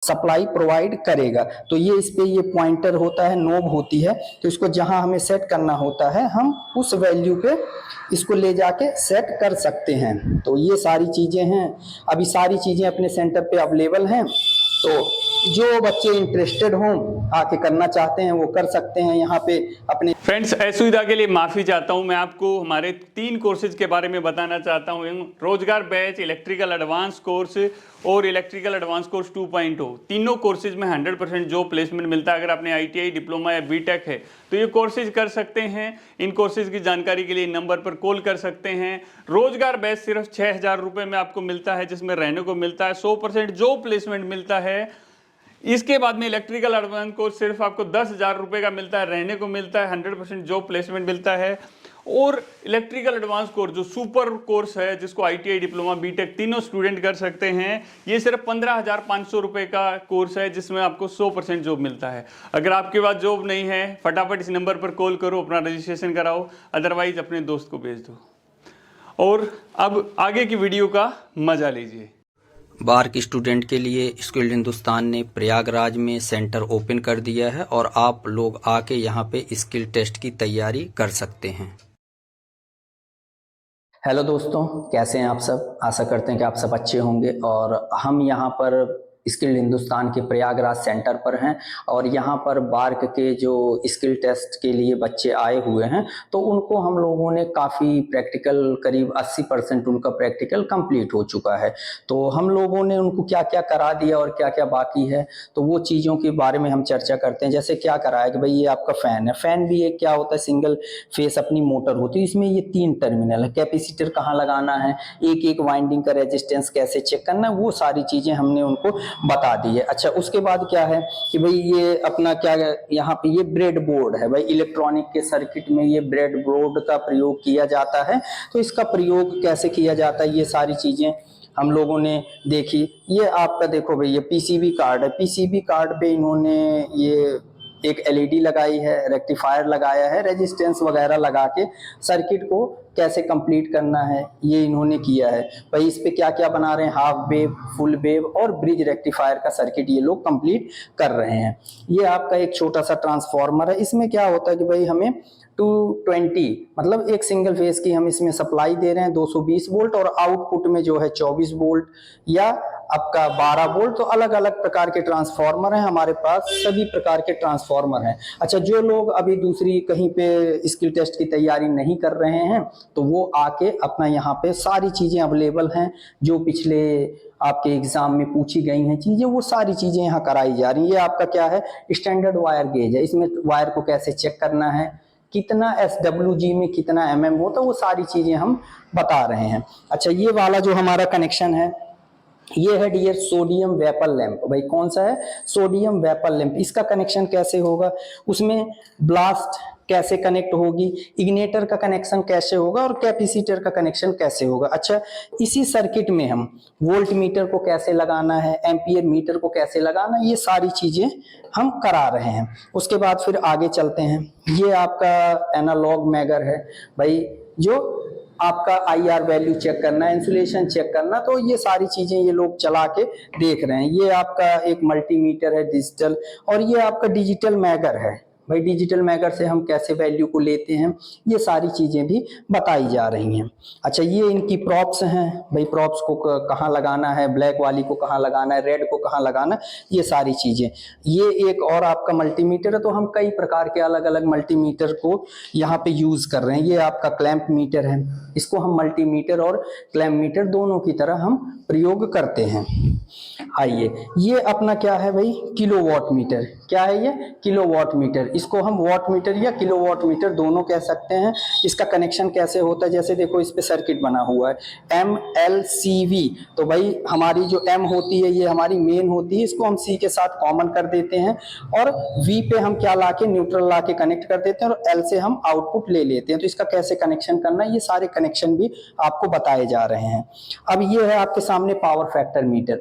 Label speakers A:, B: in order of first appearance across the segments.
A: Supply provide करेगा। तो ये इस पे ये पॉइंटर होता है, नोब होती है, तो इसको जहां हमें सेट करना होता है हम उस वैल्यू पे इसको ले जाके सेट कर सकते हैं। तो ये सारी चीजें हैं, अभी सारी चीजें अपने सेंटर पे अवेलेबल हैं। तो जो बच्चे इंटरेस्टेड हों, आके करना चाहते हैं, वो कर सकते हैं यहाँ पे अपने।
B: फ्रेंड्स, असुविधा के लिए माफ़ी चाहता हूँ। मैं आपको हमारे 3 कोर्सेज के बारे में बताना चाहता हूँ। रोजगार बैच, इलेक्ट्रिकल एडवांस कोर्स और इलेक्ट्रिकल एडवांस कोर्स 2.0। तीनों कोर्सेज में 100% जॉब प्लेसमेंट मिलता है। अगर आपने ITI, डिप्लोमा या बीटेक है तो ये कोर्सेज कर सकते हैं। इन कोर्सेज की जानकारी के लिए नंबर पर कॉल कर सकते हैं। रोजगार बैच सिर्फ 6,000 रुपये में आपको मिलता है, जिसमें रहने को मिलता है, 100% जॉब प्लेसमेंट मिलता है। इसके बाद में इलेक्ट्रिकल एडवांस कोर्स सिर्फ आपको 10,000 रुपये का मिलता है, रहने को मिलता है, 100% जॉब प्लेसमेंट मिलता है। और इलेक्ट्रिकल एडवांस कोर्स जो सुपर कोर्स है, जिसको ITI, डिप्लोमा, बीटेक तीनों स्टूडेंट कर सकते हैं, ये सिर्फ 15,500 रुपये का कोर्स है, जिसमें आपको 100% जॉब मिलता है। अगर आपके पास जॉब नहीं है, फटाफट इस नंबर पर कॉल करो, अपना रजिस्ट्रेशन कराओ, अदरवाइज अपने दोस्त को भेज दो। और अब आगे की वीडियो का मजा लीजिए।
C: बार के स्टूडेंट के लिए स्किल्ड हिंदुस्तान ने प्रयागराज में सेंटर ओपन कर दिया है और आप लोग आके यहाँ पे स्किल टेस्ट की तैयारी कर सकते हैं।
A: हेलो दोस्तों, कैसे हैं आप सब? आशा करते हैं कि आप सब अच्छे होंगे। और हम यहाँ पर स्किल्ड हिंदुस्तान के प्रयागराज सेंटर पर हैं और यहाँ पर बार्क के जो स्किल टेस्ट के लिए बच्चे आए हुए हैं, तो उनको हम लोगों ने काफ़ी प्रैक्टिकल, करीब 80% उनका प्रैक्टिकल कंप्लीट हो चुका है। तो हम लोगों ने उनको क्या क्या करा दिया और क्या क्या बाकी है, तो वो चीज़ों के बारे में हम चर्चा करते हैं। जैसे क्या करा है कि भाई ये आपका फ़ैन है, फ़ैन भी एक क्या होता है, सिंगल फेस अपनी मोटर होती है, इसमें ये 3 टर्मिनल है, कैपेसिटर कहाँ लगाना है, एक एक वाइंडिंग का रेजिस्टेंस कैसे चेक करना है, वो सारी चीज़ें हमने उनको बता दी है। अच्छा, उसके बाद क्या है कि भाई ये अपना क्या, यहाँ पे ये ब्रेड बोर्ड है भाई, इलेक्ट्रॉनिक के सर्किट में ये ब्रेड बोर्ड का प्रयोग किया जाता है। तो इसका प्रयोग कैसे किया जाता है, ये सारी चीजें हम लोगों ने देखी। ये आपका देखो भाई, ये PCB कार्ड है, PCB कार्ड पे इन्होंने ये एक LED लगाई है, रेक्टिफायर लगाया है, रेजिस्टेंस वगैरह लगा के सर्किट को कैसे कंप्लीट करना है ये इन्होंने किया है। भाई इस पे क्या क्या बना रहे हैं, हाफ वेव, फुल वेव और ब्रिज रेक्टिफायर का सर्किट ये लोग कंप्लीट कर रहे हैं। ये आपका एक छोटा सा ट्रांसफार्मर है। इसमें क्या होता है कि भाई हमें 220 मतलब एक सिंगल फेज की हम इसमें सप्लाई दे रहे हैं 220 वोल्ट, और आउटपुट में जो है 24 वोल्ट या आपका 12 वोल्ट। तो अलग अलग प्रकार के ट्रांसफार्मर हैं हमारे पास, सभी प्रकार के ट्रांसफार्मर हैं। अच्छा, जो लोग अभी दूसरी कहीं पे स्किल टेस्ट की तैयारी नहीं कर रहे हैं, तो वो आके अपना यहाँ पे सारी चीजें अवेलेबल हैं, जो पिछले आपके एग्जाम में पूछी गई हैं चीजें, वो सारी चीजें यहाँ कराई जा रही हैं। ये आपका क्या है, स्टैंडर्ड वायर गेज है, इसमें वायर को कैसे चेक करना है, कितना SWG में कितना mm होता है, वो सारी चीजें हम बता रहे हैं। अच्छा, ये वाला जो हमारा कनेक्शन है, ये है डियर सोडियम वेपर लैंप। भाई कौन सा है, सोडियम वेपर लैंप। इसका कनेक्शन कैसे होगा, उसमें ब्लास्ट कैसे कनेक्ट होगी, इग्नेटर का कनेक्शन कैसे होगा और कैपेसिटर का कनेक्शन कैसे होगा। अच्छा, इसी सर्किट में हम वोल्ट मीटर को कैसे लगाना है, एम्पियर मीटर को कैसे लगाना है, ये सारी चीजें हम करा रहे हैं। उसके बाद फिर आगे चलते हैं। ये आपका एनालॉग मेगर है भाई, जो आपका IR वैल्यू चेक करना है, इंसुलेशन चेक करना, तो ये सारी चीजें ये लोग चला के देख रहे हैं। ये आपका एक मल्टीमीटर है डिजिटल, और ये आपका डिजिटल मैगर है भाई, डिजिटल मैगर से हम कैसे वैल्यू को लेते हैं, ये सारी चीजें भी बताई जा रही हैं। अच्छा, ये इनकी प्रॉप्स हैं भाई, प्रॉप्स को कहाँ लगाना है, ब्लैक वाली को कहाँ लगाना है, रेड को कहाँ लगाना है, ये सारी चीजें। ये एक और आपका मल्टीमीटर है, तो हम कई प्रकार के अलग अलग मल्टीमीटर को यहाँ पे यूज कर रहे हैं। ये आपका क्लैंप मीटर है, इसको हम मल्टीमीटर और क्लैंप मीटर दोनों की तरह हम प्रयोग करते हैं। आइए, ये अपना क्या है भाई, किलोवाट मीटर। क्या है ये, किलोवाट मीटर। इसको हम वाट मीटर या किलोवाट मीटर दोनों कह सकते हैं। इसका कनेक्शन कैसे होता है, जैसे देखो इस पे सर्किट बना हुआ है MLCV, तो भाई हमारी जो M होती है ये हमारी मेन होती है, इसको हम C के साथ कॉमन कर देते हैं, और V पे हम क्या लाके, न्यूट्रल लाके कनेक्ट कर देते हैं, और L से हम आउटपुट ले लेते हैं। तो इसका कैसे कनेक्शन करना है, ये सारे कनेक्शन भी आपको बताए जा रहे हैं। अब ये है आपके सामने पावर फैक्टर मीटर।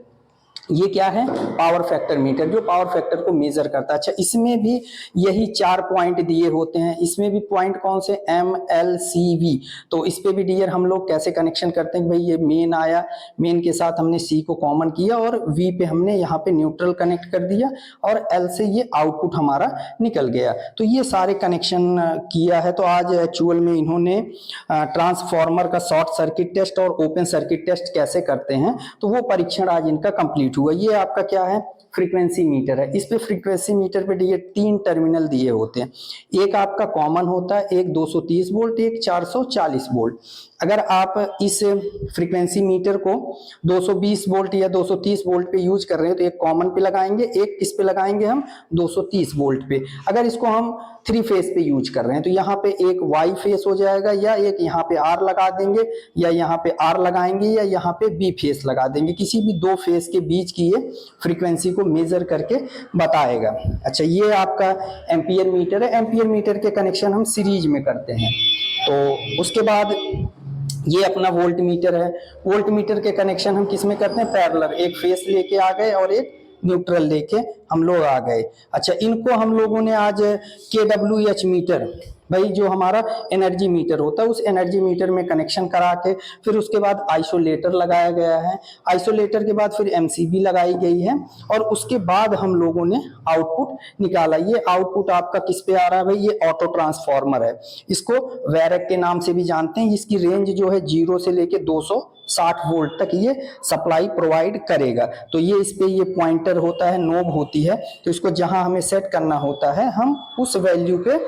A: ये क्या है, पावर फैक्टर मीटर, जो पावर फैक्टर को मेजर करता है। अच्छा, इसमें भी यही 4 पॉइंट दिए होते हैं। इसमें भी पॉइंट कौन से, MLCV। तो इस पे भी डियर हम लोग कैसे कनेक्शन करते हैं, भाई ये मेन आया, मेन के साथ हमने C को कॉमन किया और V पे हमने यहाँ पे न्यूट्रल कनेक्ट कर दिया और L से ये आउटपुट हमारा निकल गया। तो ये सारे कनेक्शन किया है। तो आज एक्चुअल में इन्होंने ट्रांसफॉर्मर का शॉर्ट सर्किट टेस्ट और ओपन सर्किट टेस्ट कैसे करते हैं, तो वो परीक्षण आज इनका कंप्लीट हुआ। ये आपका क्या है, फ्रीक्वेंसी मीटर है। इस पे फ्रीक्वेंसी मीटर पे ये 3 टर्मिनल दिए होते हैं। एक आपका कॉमन होता है, एक 230 वोल्ट, एक 440 वोल्ट। अगर आप इस फ्रीक्वेंसी मीटर को 220 वोल्ट या 230 वोल्ट पे यूज कर रहे हैं तो एक कॉमन पे लगाएंगे, एक किस पे लगाएंगे हम, 230 वोल्ट पे। अगर इसको हम 3 फेस पे यूज कर रहे हैं तो यहाँ पे एक Y फेस हो जाएगा, या एक यहाँ पे R लगा देंगे, या यहाँ पे R लगाएंगे, या यहाँ पे B फेस लगा देंगे। किसी भी 2 फेस के बीच की ये फ्रीक्वेंसी को मेजर करके बताएगा। अच्छा, ये आपका एम्पियर मीटर है। एम्पियर मीटर के कनेक्शन हम सीरीज में करते हैं। तो उसके बाद ये अपना वोल्ट मीटर है। वोल्ट मीटर के कनेक्शन हम किस में करते हैं, पैरेलल, एक फेस लेके आ गए और एक न्यूट्रल लेके हम लोग आ गए। अच्छा, इनको हम लोगों ने आज KWH मीटर, भाई जो हमारा एनर्जी मीटर होता है, उस एनर्जी मीटर में कनेक्शन करा के फिर उसके बाद आइसोलेटर लगाया गया है। आइसोलेटर के बाद फिर MCB लगाई गई है और उसके बाद हम लोगों ने आउटपुट निकाला। ये आउटपुट आपका किस पे आ रहा है भाई, ये ऑटो ट्रांसफॉर्मर है। इसको वैरक के नाम से भी जानते हैं। इसकी रेंज जो है 0 से लेके 260 वोल्ट तक ये सप्लाई प्रोवाइड करेगा। तो ये इस पे ये पॉइंटर होता है, नोब होती है, तो इसको जहां हमें सेट करना होता है हम उस वैल्यू पे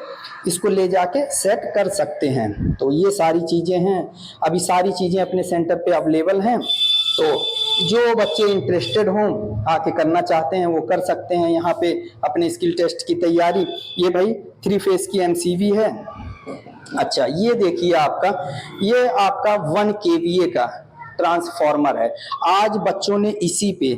A: इसको ले जाके सेट कर सकते हैं। तो ये सारी चीजें हैं, अभी सारी चीजें अपने सेंटर पे अवेलेबल हैं। तो जो बच्चे इंटरेस्टेड हों, आके करना चाहते हैं, वो कर सकते हैं यहाँ पे अपने स्किल टेस्ट की तैयारी। ये भाई 3 फेस की MCV है। अच्छा, ये देखिए ये आपका 1 kVA का ट्रांसफॉर्मर है। आज बच्चों ने इसी पे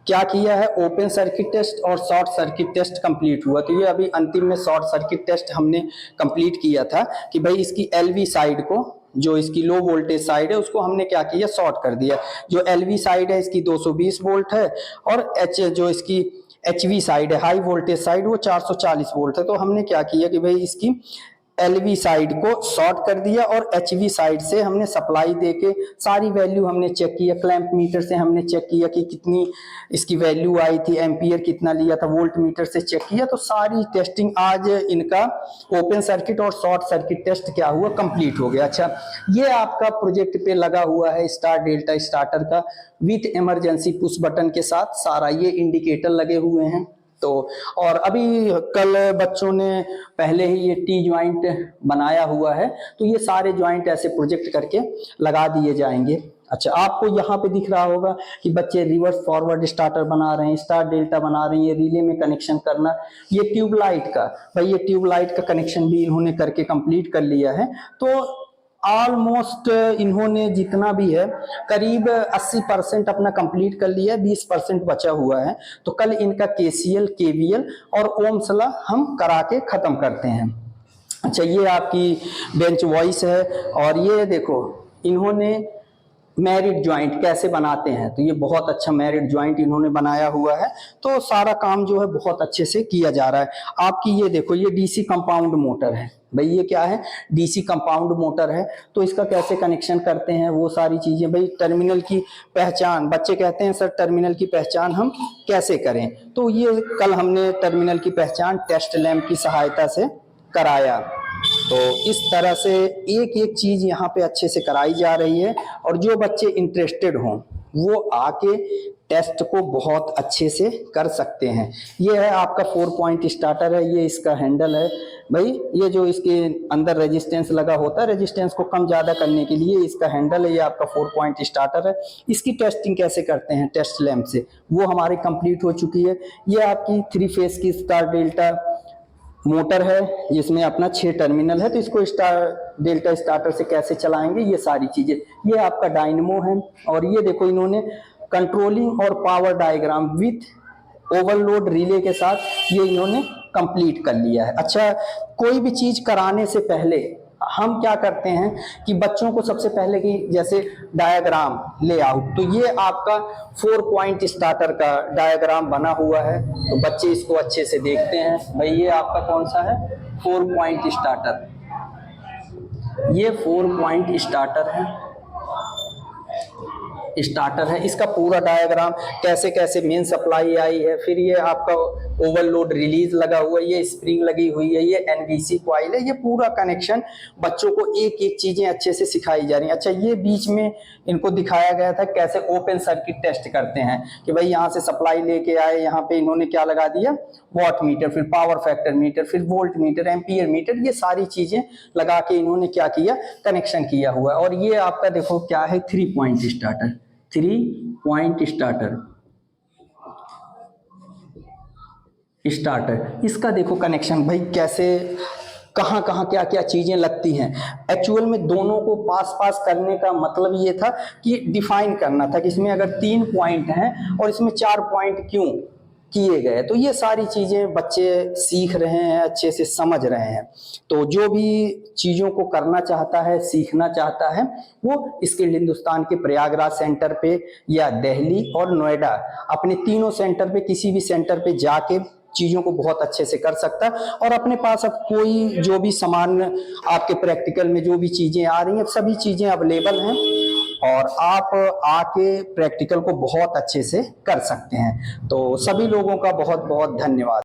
A: क्या किया है, ओपन सर्किट टेस्ट और शॉर्ट सर्किट टेस्ट कंप्लीट हुआ। तो ये अभी अंतिम में शॉर्ट सर्किट टेस्ट हमने कंप्लीट किया था कि भाई इसकी LV साइड को, जो इसकी लो वोल्टेज साइड है, उसको हमने क्या किया, शॉर्ट कर दिया। जो LV साइड है इसकी 220 वोल्ट है और जो इसकी HV साइड है, हाई वोल्टेज साइड, वो 440 वोल्ट है। तो हमने क्या किया कि भाई इसकी LV साइड को शॉर्ट कर दिया और HV साइड से हमने सप्लाई देके सारी वैल्यू हमने चेक किया। क्लैंप मीटर से हमने चेक किया कि कितनी इसकी वैल्यू आई थी, एम्पियर कितना लिया था, वोल्ट मीटर से चेक किया। तो सारी टेस्टिंग आज इनका ओपन सर्किट और शॉर्ट सर्किट टेस्ट क्या हुआ, कंप्लीट हो गया। अच्छा, ये आपका प्रोजेक्ट पे लगा हुआ है स्टार डेल्टा स्टार्टर का विथ इमरजेंसी पुश बटन के साथ, सारा ये इंडिकेटर लगे हुए हैं। तो और अभी कल बच्चों ने पहले ही ये T ज्वाइंट बनाया हुआ है, तो ये सारे ज्वाइंट ऐसे प्रोजेक्ट करके लगा दिए जाएंगे। अच्छा, आपको यहाँ पे दिख रहा होगा कि बच्चे रिवर्स फॉरवर्ड स्टार्टर बना रहे हैं, स्टार डेल्टा बना रहे हैं, ये रिले में कनेक्शन करना। ये ट्यूबलाइट का, भाई ये ट्यूबलाइट का कनेक्शन भी इन्होंने करके कंप्लीट कर लिया है। तो ऑलमोस्ट इन्होंने जितना भी है करीब 80% अपना कंप्लीट कर लिया है, 20% बचा हुआ है। तो कल इनका KCL, KVL और ओम्स लॉ हम करा के खत्म करते हैं। अच्छा, ये आपकी बेंच वॉइस है और ये देखो इन्होंने मैरिड ज्वाइंट कैसे बनाते हैं, तो ये बहुत अच्छा मैरिड ज्वाइंट इन्होंने बनाया हुआ है। तो सारा काम जो है बहुत अच्छे से किया जा रहा है। आपकी ये देखो, ये DC कंपाउंड मोटर है। भाई ये क्या है, DC कंपाउंड मोटर है। तो इसका कैसे कनेक्शन करते हैं, वो सारी चीजें, भाई टर्मिनल की पहचान, बच्चे कहते हैं सर टर्मिनल की पहचान हम कैसे करें, तो ये कल हमने टर्मिनल की पहचान टेस्ट लैंप की सहायता से कराया। तो इस तरह से एक एक चीज यहाँ पे अच्छे से कराई जा रही है और जो बच्चे इंटरेस्टेड हों वो आके टेस्ट को बहुत अच्छे से कर सकते हैं। ये है आपका 4 पॉइंट स्टार्टर है, ये इसका हैंडल है। भाई ये जो इसके अंदर रेजिस्टेंस लगा होता है, रेजिस्टेंस को कम ज्यादा करने के लिए इसका हैंडल है। ये आपका 4 पॉइंट स्टार्टर है। इसकी टेस्टिंग कैसे करते हैं टेस्ट लैंप से, वो हमारी कंप्लीट हो चुकी है। ये आपकी 3 फेस की स्टार डेल्टा मोटर है जिसमें अपना 6 टर्मिनल है। तो इसको स्टार डेल्टा स्टार्टर से कैसे चलाएंगे, ये सारी चीजें। ये आपका डायनमो है और ये देखो इन्होंने कंट्रोलिंग और power diagram with overload relay के साथ ये इन्होंने कंप्लीट कर लिया है। अच्छा, कोई भी चीज कराने से पहले हम क्या करते हैं कि बच्चों को सबसे पहले कि जैसे डायग्राम लेआउट, तो ये आपका 4 पॉइंट स्टार्टर का डायग्राम बना हुआ है, तो बच्चे इसको अच्छे से देखते हैं। भाई ये आपका कौन सा है, 4 पॉइंट स्टार्टर, ये 4 पॉइंट स्टार्टर है, इसका पूरा डायग्राम कैसे कैसे मेन सप्लाई आई है, फिर ये आपका ओवरलोड रिलीज लगा हुआ है, ये स्प्रिंग लगी हुई है, ये एनवीसी कॉइल है, ये पूरा कनेक्शन बच्चों को एक एक चीजें अच्छे से सिखाई जा रही हैं। अच्छा, ये बीच में इनको दिखाया गया था कैसे ओपन सर्किट टेस्ट करते हैं, कि भाई यहाँ से सप्लाई लेके आए, यहाँ पे इन्होंने क्या लगा दिया, वॉट मीटर, फिर पावर फैक्टर मीटर, फिर वोल्ट मीटर, एम्पियर मीटर, ये सारी चीजें लगा के इन्होंने क्या किया, कनेक्शन किया हुआ है। और ये आपका देखो क्या है, 3 पॉइंट स्टार्टर, 3 पॉइंट स्टार्टर, इसका देखो कनेक्शन भाई कैसे, कहाँ कहाँ क्या क्या चीजें लगती हैं। एक्चुअल में दोनों को पास पास करने का मतलब ये था कि डिफाइन करना था कि इसमें अगर 3 पॉइंट हैं और इसमें 4 पॉइंट क्यों किए गए, तो ये सारी चीजें बच्चे सीख रहे हैं, अच्छे से समझ रहे हैं। तो जो भी चीजों को करना चाहता है, सीखना चाहता है, वो स्किल्ड हिंदुस्तान के प्रयागराज सेंटर पे या दिल्ली और नोएडा, अपने तीनों सेंटर पे किसी भी सेंटर पे जाके चीजों को बहुत अच्छे से कर सकता है। और अपने पास अब कोई जो भी सामान आपके प्रैक्टिकल में जो भी चीजें आ रही हैं, सभी चीजें अवेलेबल हैं और आप आके प्रैक्टिकल को बहुत अच्छे से कर सकते हैं। तो सभी लोगों का बहुत बहुत धन्यवाद।